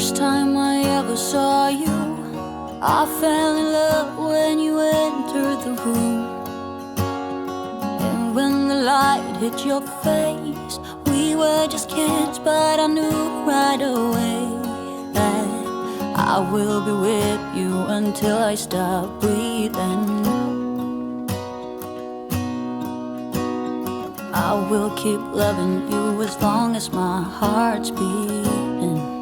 First time I ever saw you, I fell in love when you entered the room. And when the light hit your face, we were just kids, but I knew right away that I will be with you until I stop breathing. I will keep loving you as long as my heart's beating.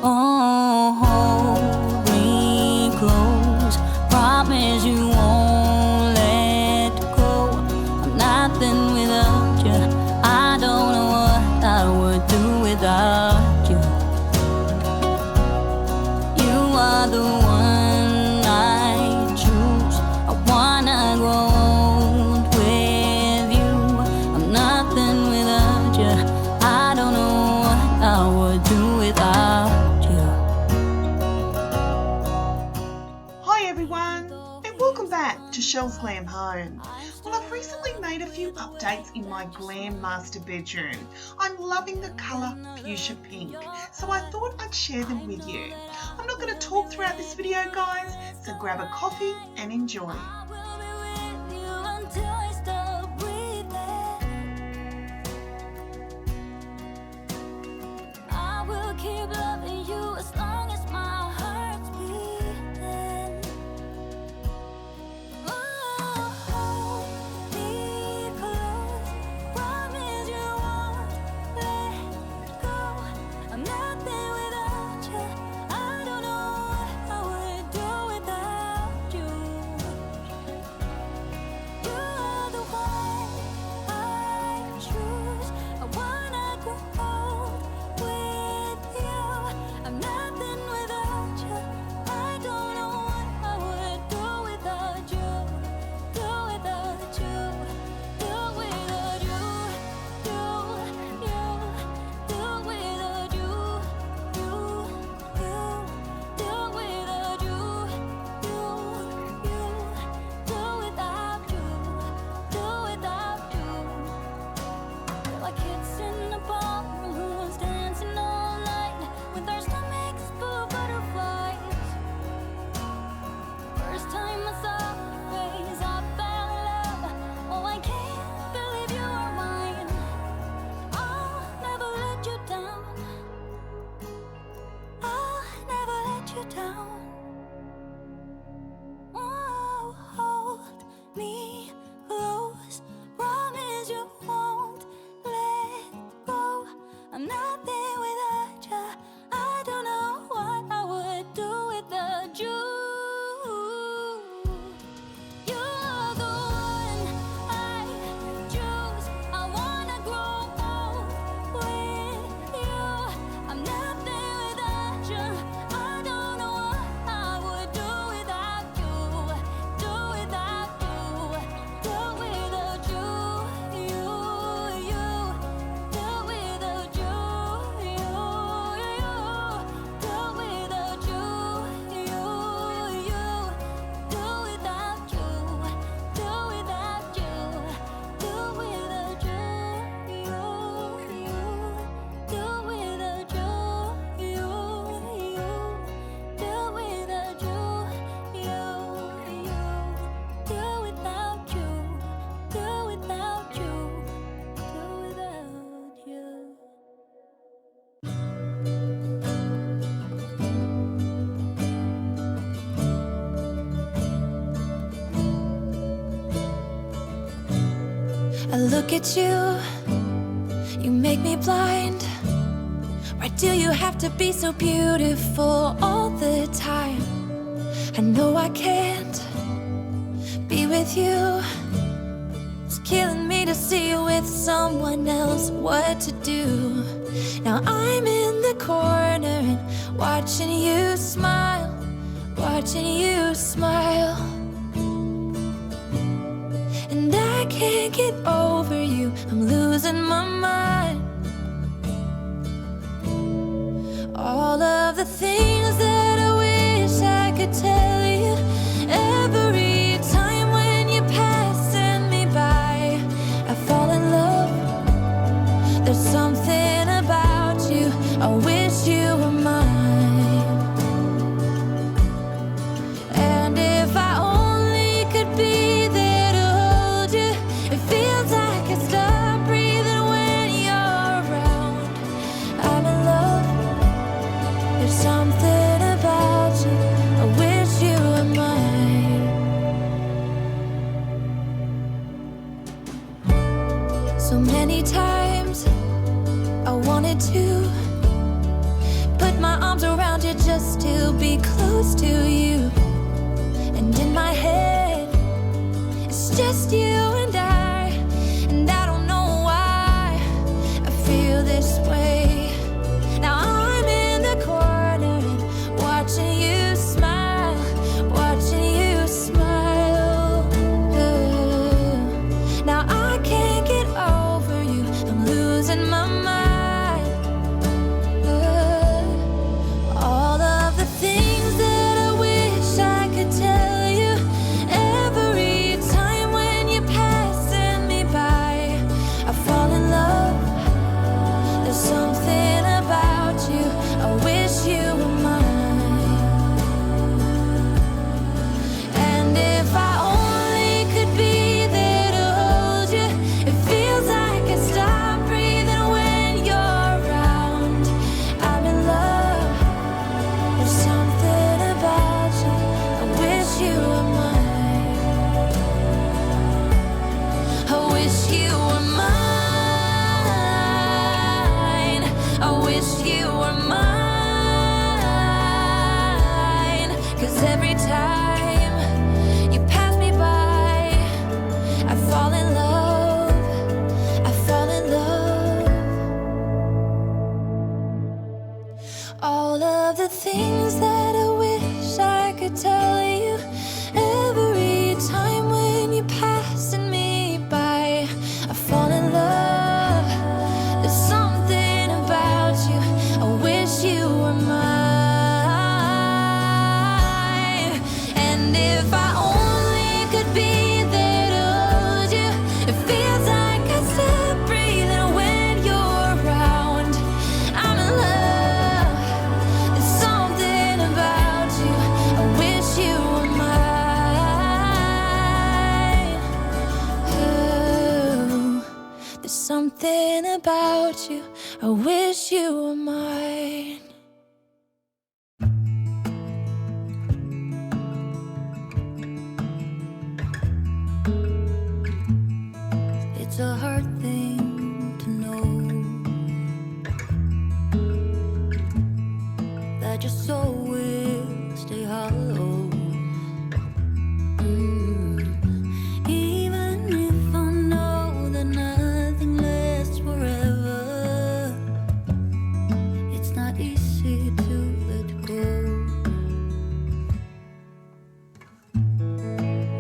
Oh, hold me close, promise you won't let go. I'm nothing without you, I don't know what I would do without you. You are the one I choose, I wanna grow old with you. I'm nothing without you, I don't know what I would do without you. Welcome back to Chelles Glam Home. Well, I've recently made a few updates in my glam master bedroom. I'm loving the colour fuchsia pink, so I thought I'd share them with you. I'm not going to talk throughout this video, guys, so grab a coffee and enjoy. I look at you, you make me blind. Why do you have to be so beautiful all the time? I know I can't be with you. It's killing me to see you with someone else. What to do? Now I'm in the corner and watching you smile, watching you smile. And I can't get over you, I'm losing my mind. All of the things that I wish I could tell you, every time when you're passing me by, I fall in love. There's something about you I wish just to be close to you. And in my head, it's just you and I don't know why I feel this way. Now I'm in the corner and watching you smile, watching you smile. Now I can't get over you, I'm losing my mind. All of the things that I wish I could tell you, every time when you're passing me by, I fall in love. There's something about you, I wish you were mine. And if I only could be there to hold you, it feels like I stop breathing when you're around. I'm in love. There's something about you, I wish you were mine. I wish you were mine. I wish you were mine. 'Cause every time you pass me by, I fall in love. I fall in love. All of the things that I wish I could tell you, every time when you're passing me by, I fall in love. There's something about you, I wish you were mine. And if I only could be there to hold you, it feels like I stop breathing when you're around. I'm in love. There's something about you, I wish you were mine. Ooh, there's something about you, I wish you were mine. It's a hard thing to know that your soul will stay hollow. Even if I know that nothing lasts forever, it's not easy to let go.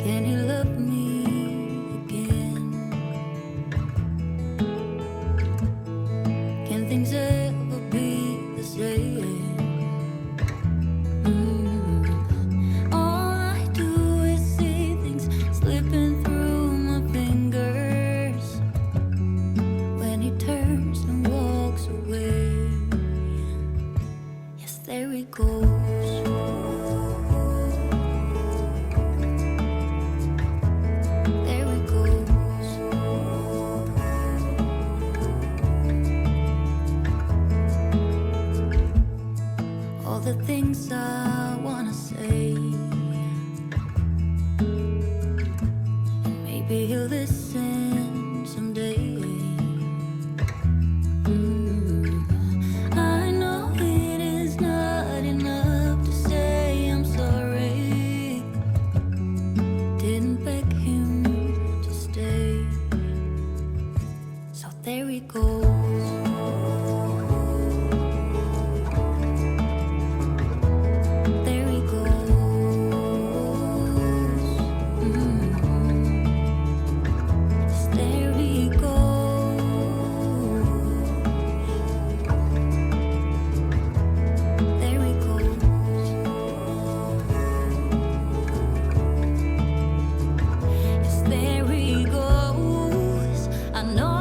Can you love me again? Can things ever be the same? All I do is see things slipping through my fingers when he turns and walks away. Yes, there he goes. There he goes. All the things I wanna say, and maybe he'll listen someday. I know it is not enough to say I'm sorry. Didn't beg him to stay, so there he goes. There he goes. Yes, there he goes. There he goes. Yes, there he goes. I know